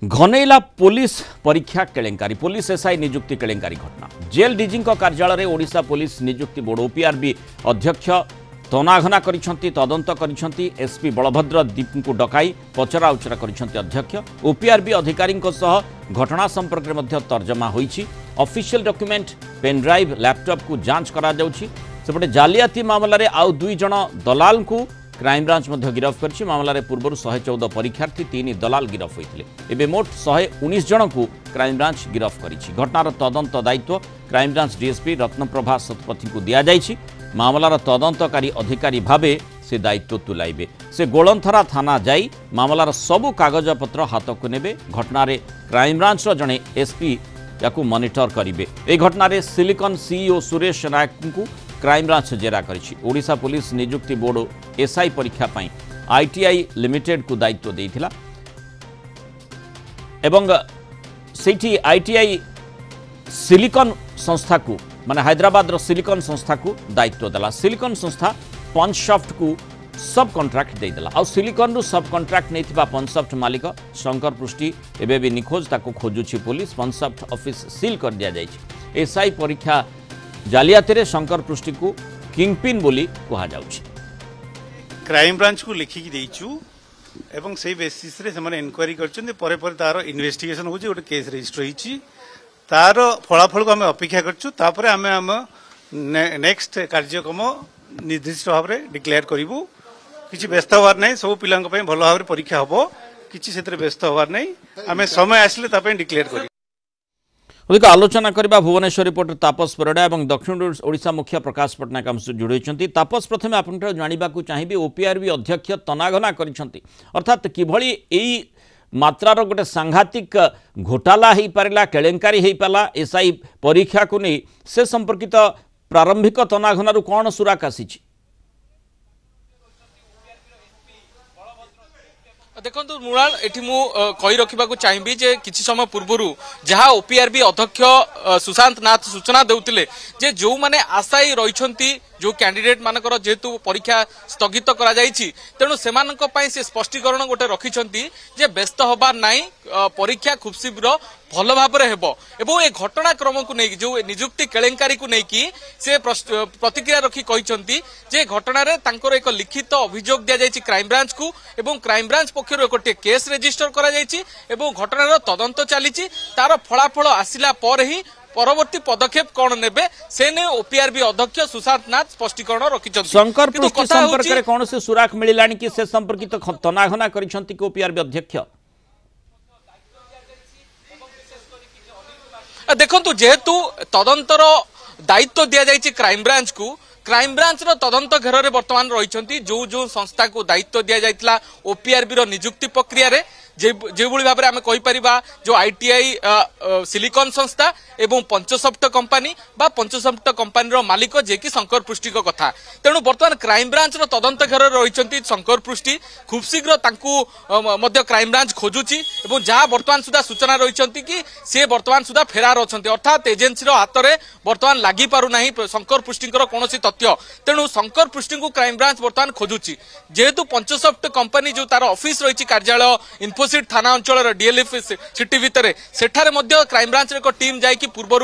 घनेला police परीक्षा केलेंकारी police SI नियुक्ति केलेंकारी घटना जेल डीजी कार्यालय ओडिशा पुलिस नियुक्ति बोर्ड ओपीआरबी अध्यक्ष तनाघना करिसेंती तदंत करिसेंती एसपी बलभद्र दीप को डकाई पचरा उचरा करिसेंती अध्यक्ष ओपीआरबी अधिकारी घटना संपर्क में तर्जमा होईछि ऑफिशियल डॉक्यूमेंट पेनड्राइव लैपटॉप को जांच करा जाउछि सेपटे जालियाती मामला रे आउ दुई जण दलाल को क्राइमब्रांच गिरफ कर मामलें पूर्व 114 परीक्षार्थी 3 दलाल गिरफ होते एवं मोट 119 जन को क्राइमब्रांच गिरफ कर घटनार तदंत दायित्व क्राइमब्रांच डीएसपी रत्नप्रभा शतपथी को दि जाइए मामलार तदंतकारी अधिकारी भावे से दायित्व तुलाइबे से गोलंथरा थाना जाई मामलार सबु कागजपत्र हाथ को नेबे घटनार क्राइमब्रांच जड़े एसपी या मॉनिटर करेंगे ए घटनार सिलिकन सीईओ सुरेश नायक को क्राइमब्रांच जेरा करिछि ओडिशा पुलिस नियुक्ति बोर्ड एसआई परीक्षा पाई आईटीआई लिमिटेड को दायित्व देइथिला एवं सेठी आईटीआई सिलिकन संस्था को माने हैदराबाद रो सिलिकन संस्था को दायित्व देला सिलिकन संस्था पंचसॉफ्ट को सब कॉन्ट्रैक्ट देदेला आ सिलिकन रू सब कॉन्ट्रैक्ट नैथिबा पंचसॉफ्ट मालिक शंकर पृष्टि एबे भी निखोज ताको खोजुछि पुलिस पंचसॉफ्ट ऑफिस सील कर दिया जाइछि एसआई परीक्षा जालियाती शंकर पृष्टि को किंगपिन बोली कहा जाउछि क्राइम ब्रांच को लिखिकी देइछु एवं से बेसिस रे से इनक्वारी करछन परे परे तार इन्वेस्टिगेशन होछि गोटे केस रजिस्टर होछि तार फलाफल को हमें अपेक्षा करछु तापरे हमें हम नेक्स्ट कार्यक्रम निर्दिष्ट भाव में डिक्लेयर करिवु किछि व्यस्त होवार नै सब पिलांक पय भलो भाव परीक्षा हबो किछि सेतरे व्यस्त होवार नै हमें समय आसले तापय डिक्लेयर करिवु अधिक आलोचना करबा भुवनेश्वर रिपोर्टर तापस परड़ा और दक्षिण ओडिशा मुखिया प्रकाश पटनायक हमसे जोड़ी तापस प्रथम आपन जानवा चाहिए ओपीआरबी अध्यक्ष तनाघना करिसेंती अर्थात किभली एई मात्रार गोटे सांघातिक घोटाला हो पारा केलेंकारी हो पाला एसआई परीक्षा को नहीं से संपर्कित प्रारंभिक तनाघनारू कौन सुराक आसी देखो मृणाल एटी मु कही रखा चाहिए जे किसी समय पूर्वर जहाँ ओपीआरबी अध्यक्ष सुशांत नाथ सूचना देउतिले जे जो माने आशायी रही जो कैंडिडेट मानकर जेहेतु परीक्षा स्थगित करा जायछि तेणु सेमानक पई से स्पष्टीकरण गोटे रखिछंती जे व्यस्त होबार नाही परीक्षा खूब शीघ्र भल भाव में हेबो एवं ए घटनाक्रम को नहीं जो नियुक्ति केलेंकारी को नहीं से प्रतिक्रिया रखी कहिछंती जे घटनार तांकर एक लिखित अभियोग दिया जायछि क्राइम ब्रांच को एवं क्राइम ब्रांच पक्षर एक केस रजिस्टर करा जायछि एवं घटनार तदंत चलीछि तार फलाफल आसिला पर ही परवर्ती पदक्षेप कौन नेबे से ने ओपीआरबी अध्यक्ष सुशांत नाथ स्पष्टीकरण रखिछंती शंकर पृष्टि संपर्क रे कौन से सुराक मिलिलानी कि से संपर्कित तनाघना करिछंती कि ओपीआरबी अध्यक्ष देखंतु जेहेतु तदंतर दायित्व दिया जायछि क्राइम ब्रांच को क्राइम ब्रांच रो तदंत घेर रे वर्तमान रहिछंती जो जो संस्था को दायित्व दिया जायतिला ओपीआरबी रो नियुक्ति प्रक्रिया रे जो भाव में आम कहीपर जो आईटीआई सिलिकन संस्था एवं पंचसॉफ्ट कंपानी बा पंचसॉफ्ट कंपानी मालिक जे कि शंकर पृष्टि कथा तेणु बर्तमान क्राइम ब्रांच तदंत घेर रही शंकर पृष्टि खूब शीघ्र क्राइम ब्रांच खोजुची एवं जहाँ बर्तमान सुधा सूचना रही कि सी बर्तमान सुधा फेरार अच्छा अर्थात एजेन्सी हाथ में बर्तमान लगी पारना शंकर पृष्टि कौन तथ्य तेणु शंकर पृष्टि को क्राइम ब्रांच बर्तमान खोजुची जेहेतु पंचसॉफ्ट कंपानी जो तार ऑफिस रही कार्यालय इन्फोसिट थाना अंचल डीएलएफ सिटी भितर सेठारे मध्य क्राइम ब्रांच एक टीम जाइकी पूर्वर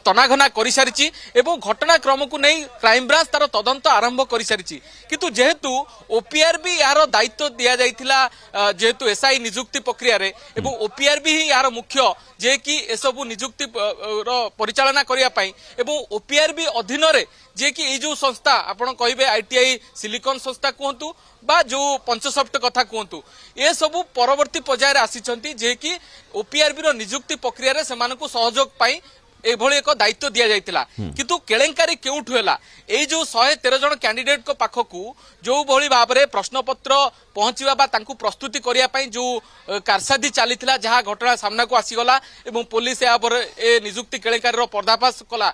तनाघना कर सारी एवं घटनाक्रम को नहीं क्राइम ब्रांच तार तदंत आरंभ कर सारी किंतु जेहेतु ओपीआरबी यार दायित्व दि जाइथिला जेहेतु एसआई नियुक्ति प्रक्रिया रे एवं ओपीआरबी ही यार मुख्य जे कि एसबू नियुक्ति परिचालना करिया पई एवं ओपीआरबी अधीन रे जे कि जो संस्था आपण कहिबे आईटीआई सिलिकन संस्था कहतु बा जो पंचसॉफ्ट कथा कहतु ए सबु परवर्ती पर्यायर आसीचंती जे कि ओपीआरबी रो नियुक्ति प्रक्रिया रे सेमानकु सहयोग पाई एभली एक दायित्व दि जाइतिला किंतु केलेंकारी केउठु हैला ए जो 113 जन कैंडिडेट को पाखकु जो भली भाव में प्रश्नपत्र पहुंचवा बा तांकु प्रस्तुति करिया पई जो कारसादी चलीथिला जहां घटना सामना को आसीगला एवं पुलिस या पर ए नियुक्ति केलेंकारी रो पर्दाफाश कला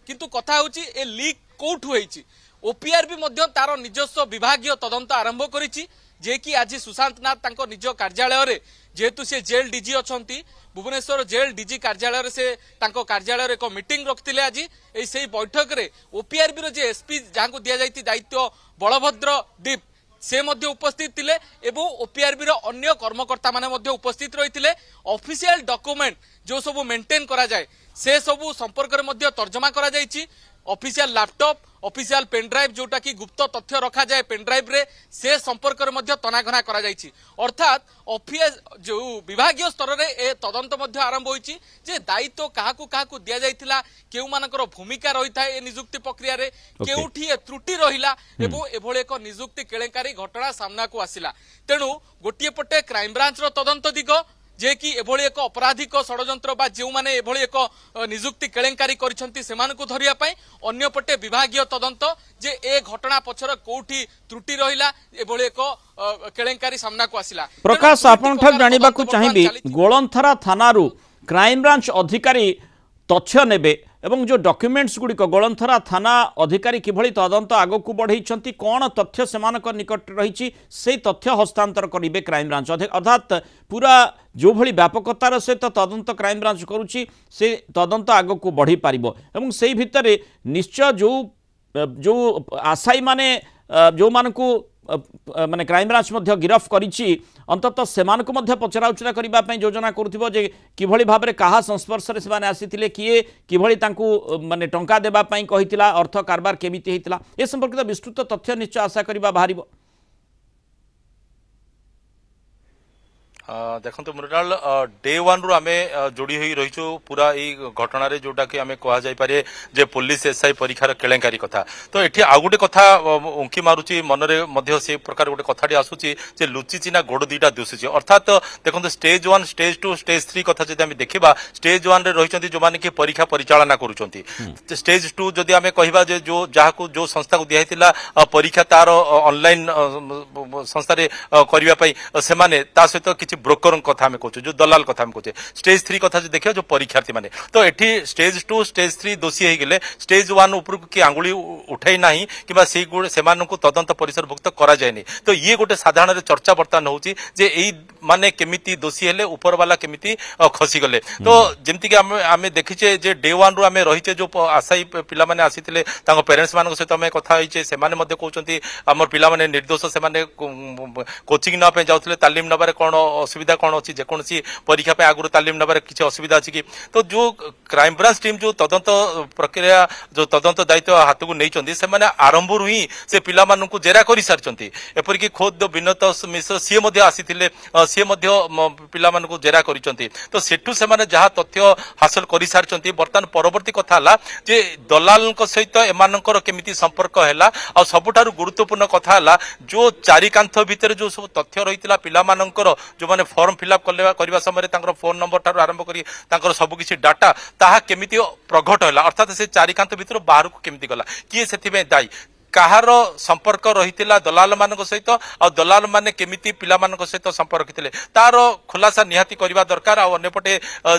किंतु कथा होची ए लीक कोठु होईची ओपीआरबी मध्य तार निजस्व विभागीय तदंत आरंभ करिछि जे कि आज सुशांत नाथ तांको निज कार्यालय रे जेहेतु से जेल डीजी अछंती भुवनेश्वर जेल डीजी कार्यालय से तांको कार्यालय एक मीटिंग रखिले आज से बैठक रे ओपीआरबी रो जे एसपी जहां को दिया जाइति दायित्व बलभद्र दीप से मध्य उपस्थित थिले एवं ओपीआरबी रो अन्य कर्मकर्ता माने मध्य उपस्थित रहिथिले। ऑफिशियल डॉक्यूमेंट जो सब मेंटेन करा जाए से सब संपर्क रे मध्य तर्जमा करा जायछि। ऑफिशियल लैपटॉप ऑफिशियल पेनड्राइव जोटा कि गुप्त तथ्य रखा जाए पेनड्राइव रे से संपर्क रे मध्य तनाघना करा जायछि। अर्थात ऑफिस जो विभागीय स्तर रे ए तदंत मध्य आरंभ होईछि जे दायित्व काहाकू काहाकू दिया जायतिला केउ मानकर भूमिका रहिता ए नियुक्ति प्रक्रिया रे केउठी त्रुटि रहिला एवं एभळे एक नियुक्ति केलेंकारी घटना सामना को आसिला। तेणु गोटिए पटे क्राइम ब्रांच रो तदंत दिग जे कि एभଳି एक अपराधिक षडयंत्र बा जे माने एभଳି एक नियुक्ति केलेंकारी करिसंती सेमानकु धरिया पई अन्य पटे विभागीय तदंत जे ए घटना पछर कोठी त्रुटि रहिला एभଳି एक केलेंकारी सामना को आसिला। प्रकाश आपण ठक जानिबा को चाहिबी गोलंथरा थानारू क्राइम ब्रांच अधिकारी तथ्य नेबे एवं जो डॉक्यूमेंट्स गुड़िक गोलंथरा थाना अधिकारी किभଳି तदंत आगो को बढ़ाई कौन तथ्य सेमानक निकट रही से तथ्य हस्तांतर करेंगे क्राइम ब्रांच अर्थात पूरा जो भली व्यापकतार सहित तदंत क्राइम ब्रांच करुच्ची से तदंत आगो को बढ़ी पारिबो एवं से भितर निश्चय जो आशायी माने जो मानकु माने क्राइम ब्रांच मध्य गिरफ करिछि अंततः सेमानकु मध्य पचराउचरा करिबा पई योजना करुथिबो जे किभଳି भाबरे कहा संस्पर्श रे सेमाने आसीथिले किए किभଳି तांकु माने टंका देबा पई कहितिला अर्थ कारबार केमिति हेतिला ए संपर्कित विस्तृत तथ्य निश्चय आशा करिबा बाहरिबो। देखो मृणाल डे वन रु आमे जोड़ी हुई रहीचु पूरा ई घटना रे जोटा कि आमे कहा जाय पारे जे पुलिस एसआई परीक्षार केलेंकारी कथा। तो एठी आ गुटे कथा उंकी मारुची मनरे मध्य से प्रकार गुटे कथाटी आसुची जे लुचि चिना गोड़ दीटा दुसुची अर्थात देखो स्टेज 1 स्टेज 2 स्टेज 3 कथा जदि आमे देखिबा स्टेज 1 रे रहिचंती जो माने कि परीक्षा परिचालना करूचंती स्टेज 2 जदि आमे कहिबा जे जो जाहाकू जो संस्था को दियाहितिला परीक्षा तार ऑनलाइन संस्था रे करिवा पई से माने ता सहित किछि ब्रोकर कथा आम कहूँ जो दलाल कथा आम कहूँ स्टेज 3 कथा जो देखिए जो परीक्षार्थी माने तो एठी स्टेज 2 स्टेज 3 दोषी हो गले स्टेज 1 ऊपर कि आंगुली उठाई ना कि तदंत परिसरभुक्त करा जायनि। तो ये गोटे साधारण चर्चा बर्तमान होची जे एई माने केमिति दोषी हेले ऊपर वाला केमिति खसी गले। तो जेमति कि आमे देखिचे जे डे 1 रु आमे रहिचे जो आशायी पिला माने आसीथिले तांको पेरेंट्स मानक सहित आमे कथा होइचे से माने मध्ये कहउचंती हमर पिला माने निर्दोष से माने कोचिंग न पे जाउथिले तालीम नबारे कोन असुविधा कौन अच्छी जेकोसी परीक्षा पे आगुरी तालीम नबार किसी असुविधा अच्छी कि तो जो क्राइम ब्रांच टीम जो तदंत प्रक्रिया जो तदंत दायित्व हाथ को नहीं से आरंभ ही से पिला मानू जेरा कर सारी एपरिक खोद विनोद मिश्र सी आसी सी पिला मानू जेरा कर तो सेठू से जहाँ तथ्य हासिल कर सारी बर्तमान परवर्ती कथा जे दलाल सहित एमानकर केमिति संपर्क है आ सबुठारु गुरुत्वपूर्ण कथा जो चारि कांथ भितर जो सब तथ्य रही पिला मानकर जो माने फॉर्म फिलअप करने समय फोन नंबर ठार आरंभ कर सबकि डाटा ताहा केमिति प्रघट है अर्थात से चारि कांथ भितर बाहर को केमिति गला किए से दायी कहार संपर्क रही दलाल मान सहित आ दलाल माने केमिति पिला मान सहित संपर्क रखिते तार खुलासा निहाती करबा दरकार। आ अन्यपटे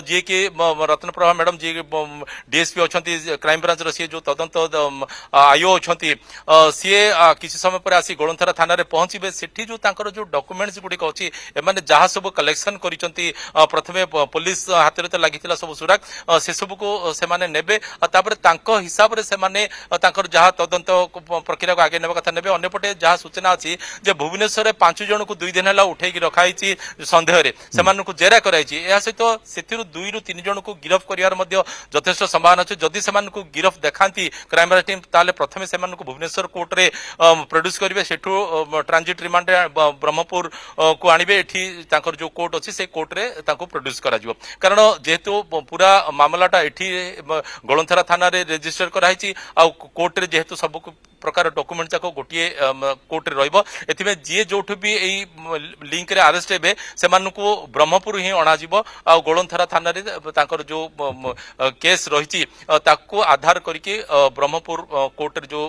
जी कि रत्न प्रभा मैडम जी डीएसपी अच्छा क्राइम ब्रांच सी जो तदंत आईओ अच्छा सी किसी समय पर आसी गोलंथरा थाना रे पहुंचे सेठी जो तांकर जो डॉक्यूमेंट्स गुड़िक अच्छी एमाने जहाँ सब कलेक्शन करिसंती प्रथमे पुलिस हाथ में तो लगी सब सुराग से सब को से माने नेबे तापर तांको हिसाब रे से माने तांकर जहाँ तदंत प्रक्रिया को आगे नेबा कथा नेबे। अन्यपटे जहाँ सूचना अच्छी जे भुवनेश्वर में 5 जन को 2 दिन है उठे रखाई संदेह से जेरा कराई सहित से 2 ରୁ 3 जन को गिरफ कर यथेष संभावना अच्छे जदि से गिरफ देखाती क्राइम ब्रांच टीम ताले प्रथमे से भुवनेश्वर कोर्ट रे प्रोड्यूस करेंगे सेठू ट्रांजिट रिमांड ब्रह्मपुर को आणवे एठी तांकर जो कोर्ट अच्छी से कोर्ट रे तांको प्रोड्यूस करा जिवो कारण जेहेतु पूरा मामलाटा एठी गोलंथरा थाना रे रजिस्टर कराई आ कोर्ट रे जेहेतु सब प्रकार डॉक्यूमेंट जाक गोटे कोर्ट रे रहिबो एथिमे जे जोठु भी एई लिंक रे अरेस्ट हेबे सेमानकु ब्रह्मपुर ही अणा जिवो आ गोलंथरा थाना रे तांकर जो केस रहिछि ताकू आधार करके ब्रह्मपुर कोर्ट रे जो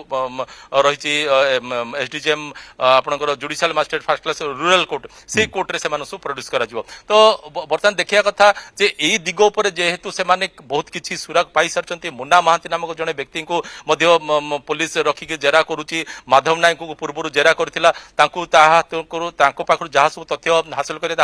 रहिछि एसडीजेएम आपनकर judicial magistrate first class rural court से कोर्ट रे सेमानकु सब प्रोड्यूस करा जिवो। तो बर्तमान देखिया कथा जे एई दिगो पर जेहेतु सेमाने बहुत किछि सुराग पाई सरचंती मुन्ना महांती नामक जने व्यक्ति को मध्य पुलिस रखिके जेरा करुच्ची माधव नायक को पूर्व जेरा करथिला पाखु जहाँ सब तथ्य हासिल कर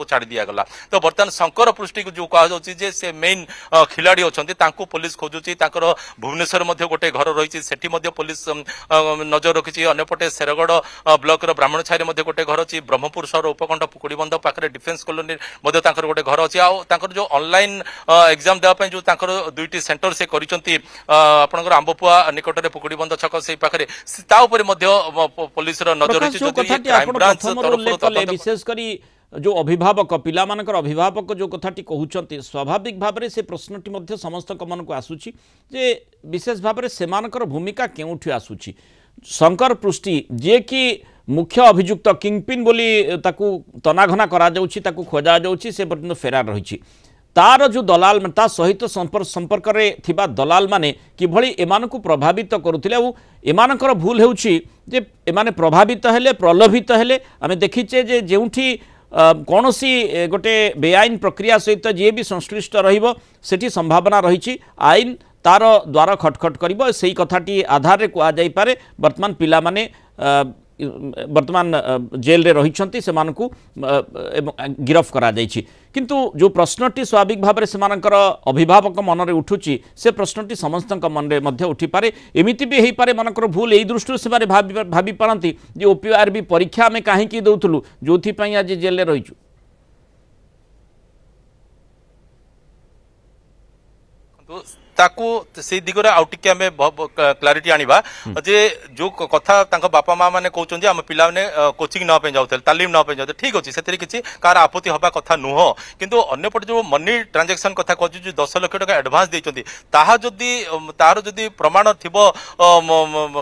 छाड़ी दिगला तो बर्तमान शंकर पृष्टि को जो कह से मेन खिलाड़ी अच्छा पुलिस खोजुची भुवनेश्वर गोटे घर रही से पुलिस नजर रखी अंपटे शेरगढ़ ब्लॉक ब्राह्मणछाई गोटे घर अच्छी ब्रह्मपुर सहर उपकंठ पुकुड़ीबंध पाखे डिफेन्स कॉलोनी गोटे घर अच्छी आर जो ऑनलाइन एग्जाम देवाई जो दुईटी सेंटर से कर आंबपुआ निकट में पुकुड़ीबंध छक से पाखे पुलिस नजर रही विशेषकर जो अभिभावक पिला मानकर अभिभावक जो कथाटी कहते स्वाभाविक भाव में से प्रश्नटी समस्त मन को आसूची जे विशेष भाव में सेमानकर भूमिका केउठी आसूची शंकर पृष्टि जे कि मुख्य अभियुक्त किंगपिन बोली ताकू तनाघना करा जाउची ताकू खोजा जाउची से पर्यंत फेरार रही तार जो दलाल ता सहित संपर्क में थिबा दलाल माने किभली एमानकु प्रभावित करुथिले और एमानकर भूल हेउची जे एमाने प्रभावित हेले प्रलोभित हेले आमे देखिचे जे जेउठी कौन सी गोटे बेआईन प्रक्रिया सहित जी भी संश्लिष्ट रही संभावना रही आईन तार द्वार खटखट कर से कथाटी आधार कहुपे वर्तमान पिला माने वर्तमान जेल रे रही से गिरफ करा जाइछि किंतु जो प्रश्नटी स्वाभाविक भाव में सेमानकर अभिभावक मन में उठुची से प्रश्नटी समस्त मन में उठी पारे एमिति भी हो पारे मनकर भूल यही दृष्टि से भावी पारती जे ओपीआरबी परीक्षा आम कहीं दौलू जो आज जेल रे रहीचु ताकू से दिगरे आउ टिके आमे क्लारिटी आनिबा जे जो कथा तांको बापा माँ माने कहउछन जे हम पिला माने कोचिंग न पे जाउथल तालीम न पे जाउथल ठीक अछि सेतरी किछि कार आपत्ति हबा कथा नुह किंतु अन्य पट जो मनी ट्रांजैक्शन कथा कहछु जे 10 लाख टका एडवांस दैछन्ती ताहा जदी तार जदी प्रमाण थिबो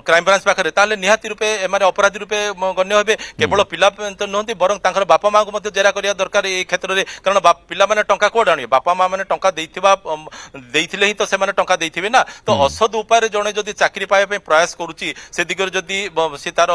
क्राइम ब्रांच पाखरे ताले निहाती रूपे एमारे अपराधी रूपे गण्य हेबे केवल पिला तो नहंती बरं तांकर बापा माँ को मध्ये जेरा करिया दरकार ए क्षेत्र रे कारण पिला माने टंका कोड आनी बापा माँ माने टंका दैथिबा दैथिले ही तो माने टंका देथिबे ना तो असद उपाय जड़े जदि चाकरी पाइबा प्रयास करुच्ची से दिगरे जदि से तार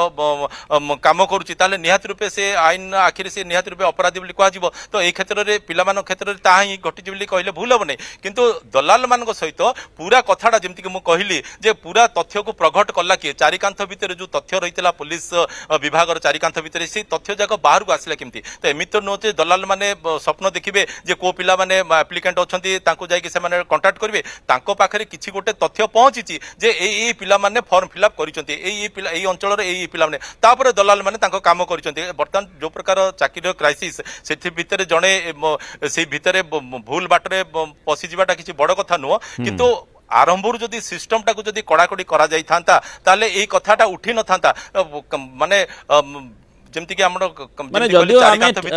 काम करुच्ची ताले निहाती रूपे से आईन आखिर से निहाती रूपे अपराधी बोली कह तो ये क्षेत्र में पिलामान क्षेत्र में ताहा ही घटी बोली कहले भूल हम नहीं किंतु दलाल मान सहित पूरा कथाटा जमती कि कहली जे पूरा तथ्य को प्रघट कला किए चारिकांथ भितर जो तथ्य रही पुलिस विभाग चारिकांथ भितर से तथ्य जाक बाहर को आसला केमती तो एमती तो नुहे दलाल माने स्वप्न देखिए जे को पिला माने एप्लिकेंट अच्छा कंटाक्ट करेंगे पाखे किसी गोटे तथ्य पहुंची जे ए पिला माने फॉर्म फिलअप करी अंचल तापर दलाल माने काम कर बर्तमान जो प्रकार चाकरी क्राइसिस से भितर जड़े से भितर भूल बाटरे पशि जावाटा किसी बड़ कथा नुह किंतु आरंभर जदि सिस्टम टाक जदि कड़ाकड़ी करा जाई थांता ताले ए कथाटा उठी न थांता माने माने जदियो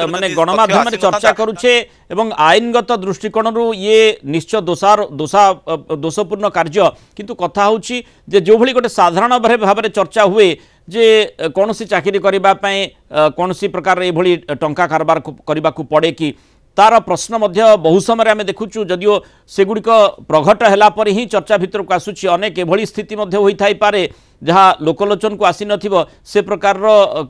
माने गणमाध्यम चर्चा करुचे एवं आईनगत दृष्टिकोण ये निश्चय दोषपूर्ण कार्य किंतु कथा होची जे जो भली गोटे साधारण भाव में चर्चा हुए जे कौन सी चाकरी करने कौन सी प्रकार ये भली टंका कारबार करने को पड़े कि तार प्रश्न मध्य बहु समय आम देखुचु जदियो सेगुड़िक प्रघट है ही चर्चा भितर को आसूची अनेक एभली स्थिति होता पारे जहाँ लोकलोचन को आसी नथिबो से प्रकार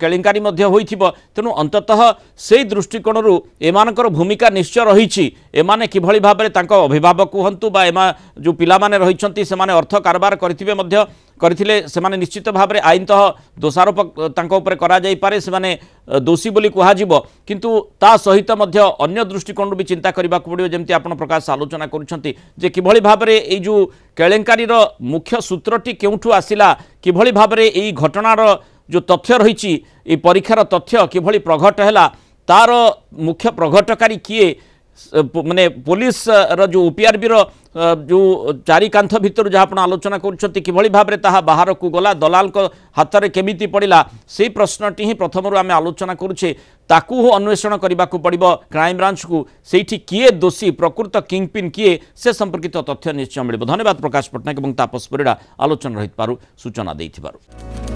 केलेंकारी तेणु अंततः से दृष्टिकोण एमानकर भूमिका निश्चय रही एमाने किभली भाव में तांको अभिभावक हंतु बा एमा जो पिला माने रहिछंती सेमाने अर्थ कारबार करथिबे मध्य करथिले सेमाने निश्चित भाव में आईनतः दोषारोप तांको ऊपर करा जाई पारे सेमाने दोषी बोली कुहाजिबो किंतु ता सहित मध्य अन्य दृष्टिकोण भी चिंता करबा पड़ियो जेमती आपण प्रकाश आलोचना करूछंती जे किभली भाव में ए जो केलेंकारीर मुख्य सूत्रटी केउठु आसिला किभली भाव में यही घटनार जो तथ्य रही परीक्षार तथ्य किभली प्रघट है तार मुख्य प्रघटकारी किए माने पुलिस रो जो ओपीआरबी रो जो चारिकांथ भितर जहाँ आप आलोचना करी भाव में ताहा बाहर को गला दलाल को हाथ में केमिति पड़ा से प्रश्नटी ही प्रथम आम आलोचना करुचे ताकू अन्वेषण करने को पड़ो क्राइम ब्रांच को सेठी किए दोषी प्रकृत किंगपिन किए से संपर्कित तथ्य निश्चय मिले। धन्यवाद प्रकाश पट्टनायक और तापस परिड़ा आलोचना रही सूचना देथिबारु।